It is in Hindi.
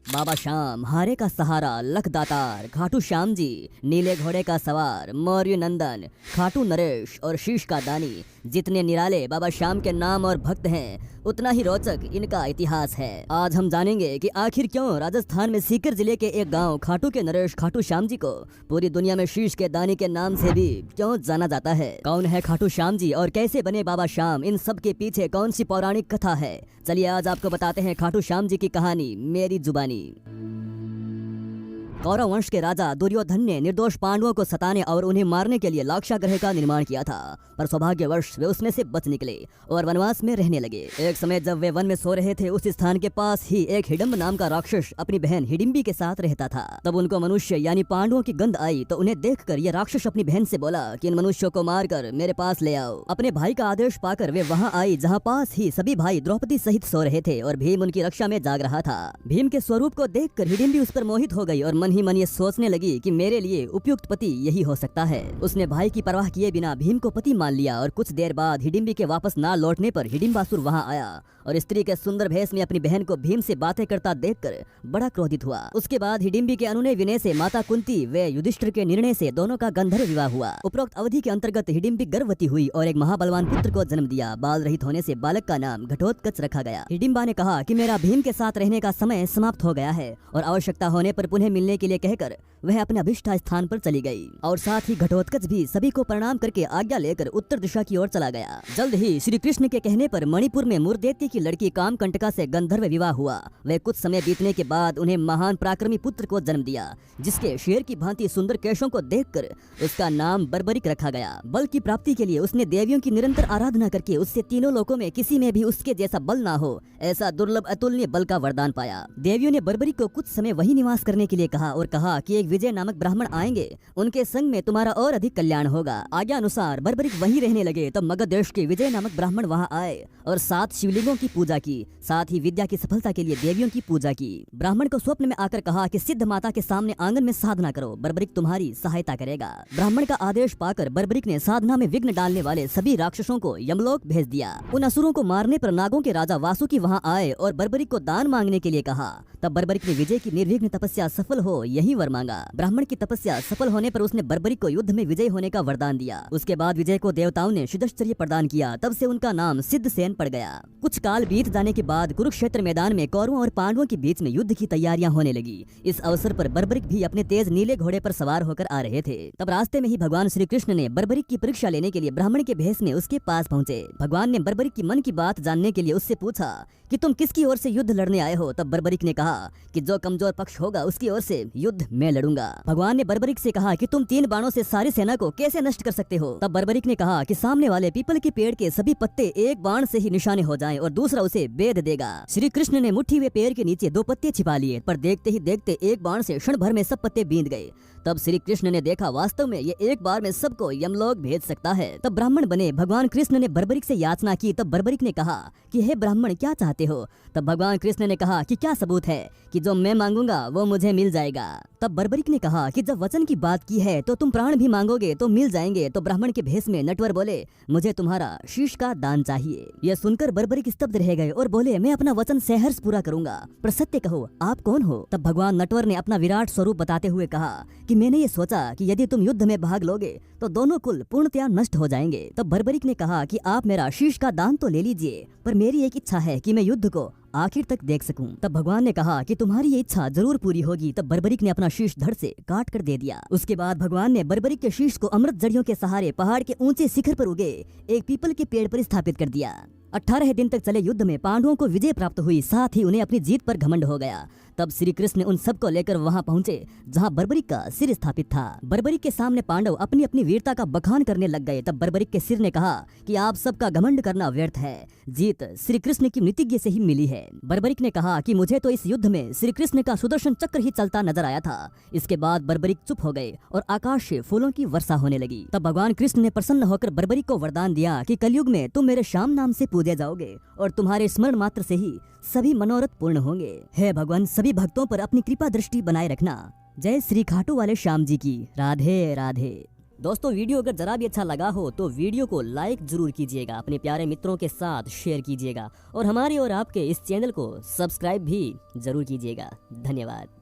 बाबा श्याम, हारे का सहारा, लखदातार, खाटू श्याम जी, नीले घोड़े का सवार, मौर्य नंदन, खाटू नरेश और शीश का दानी। जितने निराले बाबा श्याम के नाम और भक्त हैं, उतना ही रोचक इनका इतिहास है। आज हम जानेंगे कि आखिर क्यों राजस्थान में सीकर जिले के एक गांव खाटू के नरेश खाटू श्याम जी को पूरी दुनिया में शीश के दानी के नाम से भी क्यों जाना जाता है। कौन है खाटू श्याम जी और कैसे बने बाबा श्याम, इन सब के पीछे कौन सी पौराणिक कथा है। चलिए आज आपको बताते हैं खाटू श्याम जी की कहानी मेरी जुबानी। कौरव वंश के राजा दुर्योधन ने निर्दोष पांडवों को सताने और उन्हें मारने के लिए लाक्षागृह का निर्माण किया था, पर सौभाग्यवश वे उसमें से बच निकले और वनवास में रहने लगे। एक समय जब वे वन में सो रहे थे, उस स्थान के पास ही एक हिडम्ब नाम का राक्षस अपनी बहन हिडिम्बी के साथ रहता था। तब उनको मनुष्य यानी पांडवों की गंध आई तो उन्हें देखकर यह राक्षस अपनी बहन से बोला कि इन मनुष्यों को मारकर मेरे पास ले आओ। अपने भाई का आदेश पाकर वे वहाँ आई जहाँ पास ही सभी भाई द्रौपदी सहित सो रहे थे और भीम उनकी रक्षा में जाग रहा था। भीम के स्वरूप को देखकर हिडिम्बी उस पर मोहित हो गई और मन ही मन ये सोचने लगी कि मेरे लिए उपयुक्त पति यही हो सकता है। उसने भाई की परवाह किए बिना भीम को पति मान लिया और कुछ देर बाद हिडिम्बी के वापस ना लौटने पर हिडिम्बासुर वहां आया और स्त्री के सुंदर भेष में अपनी बहन को भीम से बातें करता देखकर बड़ा क्रोधित हुआ। उसके बाद हिडिम्बी के अनुनय विनय से माता कुंती व युधिष्ठिर के निर्णय से दोनों का गंधर्व विवाह हुआ। उपरोक्त अवधि के अंतर्गत हिडिम्बी गर्भवती हुई और एक महाबलवान पुत्र को जन्म दिया। बाल रहित होने से बालक का नाम घटोत्कच रखा गया। हिडिम्बा ने कहा कि मेरा भीम के साथ रहने का समय समाप्त हो गया है और आवश्यकता होने पर पुनः मिलने के लिए कहकर वह अपने अभिष्ट स्थान पर चली गई और साथ ही घटोत्कच भी सभी को प्रणाम करके आज्ञा लेकर उत्तर दिशा की ओर चला गया। जल्द ही श्री कृष्ण के कहने पर मणिपुर में मुरदेती की लड़की कामकंटका से गंधर्व विवाह हुआ। वह कुछ समय बीतने के बाद उन्हें महान पराक्रमी पुत्र को जन्म दिया, जिसके शेर की भांति सुंदर केशों को देखकर उसका नाम बर्बरिक रखा गया। बल की प्राप्ति के लिए उसने देवियों की निरंतर आराधना करके उससे तीनों लोकों में किसी में भी उसके जैसा बल ना हो ऐसा दुर्लभ अतुलनीय बल का वरदान पाया। देवियों ने बर्बरिक को कुछ समय वही निवास करने के लिए कहा और कहा कि एक विजय नामक ब्राह्मण आएंगे, उनके संग में तुम्हारा और अधिक कल्याण होगा। आज्ञा अनुसार बर्बरिक वहीं रहने लगे। तब मगध देश के विजय नामक ब्राह्मण वहां आए और 7 शिवलिंगों की पूजा की, साथ ही विद्या की सफलता के लिए देवियों की पूजा की। ब्राह्मण को स्वप्न में आकर कहा कि सिद्ध माता के सामने आंगन में साधना करो, बर्बरिक तुम्हारी सहायता करेगा। ब्राह्मण का आदेश पाकर बर्बरिक ने साधना में विघ्न डालने वाले सभी राक्षसों को यमलोक भेज दिया। उन असुरों को मारने पर नागों के राजा वासुकी वहां आए और बर्बरिक को दान मांगने के लिए कहा। तब बर्बरिक ने विजय की निर्विघ्न तपस्या सफल हो यही वर मांगा। ब्राह्मण की तपस्या सफल होने पर उसने बर्बरिक को युद्ध में विजय होने का वरदान दिया। उसके बाद विजय को देवताओं ने सिद्धश्चर्य प्रदान किया। तब से उनका नाम सिद्धसेन पड़ गया। कुछ काल बीत जाने के बाद कुरुक्षेत्र मैदान में कौरवों और पांडवों के बीच में युद्ध की तैयारियां होने लगी। इस अवसर पर बर्बरिक भी अपने तेज नीले घोड़े पर सवार होकर आ रहे थे। तब रास्ते में ही भगवान श्री कृष्ण ने बर्बरिक की परीक्षा लेने के लिए ब्राह्मण के भेष में उसके पास पहुँचे। भगवान ने बर्बरिक की मन की बात जानने के लिए उससे पूछा कि तुम किसकी ओर से युद्ध लड़ने आए हो। तब बर्बरिक ने कहा कि जो कमजोर पक्ष होगा उसकी ओर से युद्ध मैं लड़ूंगा। भगवान ने बर्बरिक से कहा कि तुम 3 बाणों से सारी सेना को कैसे नष्ट कर सकते हो। तब बर्बरिक ने कहा कि सामने वाले पीपल के पेड़ के सभी पत्ते एक बाण से ही निशाने हो जाएं और दूसरा उसे बेध देगा। श्री कृष्ण ने मुट्ठी में पेड़ के नीचे 2 पत्ते छिपा लिए, पर देखते ही देखते एक बाण से क्षण भर में सब पत्ते बींध गए। तब श्री कृष्ण ने देखा वास्तव में ये एक बार में सबको यमलोक भेज सकता है। तब ब्राह्मण बने भगवान कृष्ण ने बर्बरिक से याचना की। तब बर्बरिक ने कहा कि हे ब्राह्मण क्या चाहते हो। तब भगवान कृष्ण ने कहा कि क्या सबूत है कि जो मैं मांगूंगा वो मुझे मिल जाएगा। तब बर्बरिक ने कहा कि जब वचन की बात की है तो तुम प्राण भी मांगोगे तो मिल जाएंगे। तो ब्राह्मण के भेष में नटवर बोले मुझे तुम्हारा शीश का दान चाहिए। यह सुनकर बर्बरिक स्तब्ध रह गए और बोले मैं अपना वचन सहर्ष पूरा करूंगा, पर सत्य कहो आप कौन हो। तब भगवान नटवर ने अपना विराट स्वरूप बताते हुए कहा कि मैंने ये सोचा कि यदि तुम युद्ध में भाग लोगे तो दोनों कुल पूर्णतया नष्ट हो जाएंगे। तब बर्बरिक ने कहा कि आप मेरा शीश का दान तो ले लीजिए, पर मेरी एक इच्छा है कि मैं युद्ध को आखिर तक देख सकूं। तब भगवान ने कहा कि तुम्हारी ये इच्छा जरूर पूरी होगी। तब बर्बरिक ने अपना शीश धड़ से काट कर दे दिया। उसके बाद भगवान ने बर्बरिक के शीश को अमृत जड़ियों के सहारे पहाड़ के ऊंचे शिखर पर उगे एक पीपल के पेड़ पर स्थापित कर दिया। 18 दिन तक चले युद्ध में पांडवों को विजय प्राप्त हुई, साथ ही उन्हें अपनी जीत पर घमंड हो गया। तब श्री कृष्ण उन सबको लेकर वहां पहुंचे जहां बर्बरिक का सिर स्थापित था। बर्बरिक के सामने पांडव अपनी अपनी वीरता का बखान करने लग गए। तब बर्बरिक के सिर ने कहा कि आप सबका घमंड करना व्यर्थ है, जीत श्री कृष्ण की नीतिज्ञ से ही मिली है। बर्बरिक ने कहा कि मुझे तो इस युद्ध में श्री कृष्ण का सुदर्शन चक्र ही चलता नजर आया था। इसके बाद बर्बरिक चुप हो गए और आकाश से फूलों की वर्षा होने लगी। तब भगवान कृष्ण ने प्रसन्न होकर बर्बरिक को वरदान दिया कि कलयुग में तुम मेरे श्याम नाम से पूजे जाओगे और तुम्हारे स्मरण मात्र से ही सभी मनोरथ पूर्ण होंगे। हे भगवान, सभी भक्तों पर अपनी कृपा दृष्टि बनाए रखना। जय श्री खाटू वाले श्याम जी की। राधे राधे। दोस्तों वीडियो अगर जरा भी अच्छा लगा हो तो वीडियो को लाइक जरूर कीजिएगा, अपने प्यारे मित्रों के साथ शेयर कीजिएगा और हमारे और आपके इस चैनल को सब्सक्राइब भी जरूर कीजिएगा। धन्यवाद।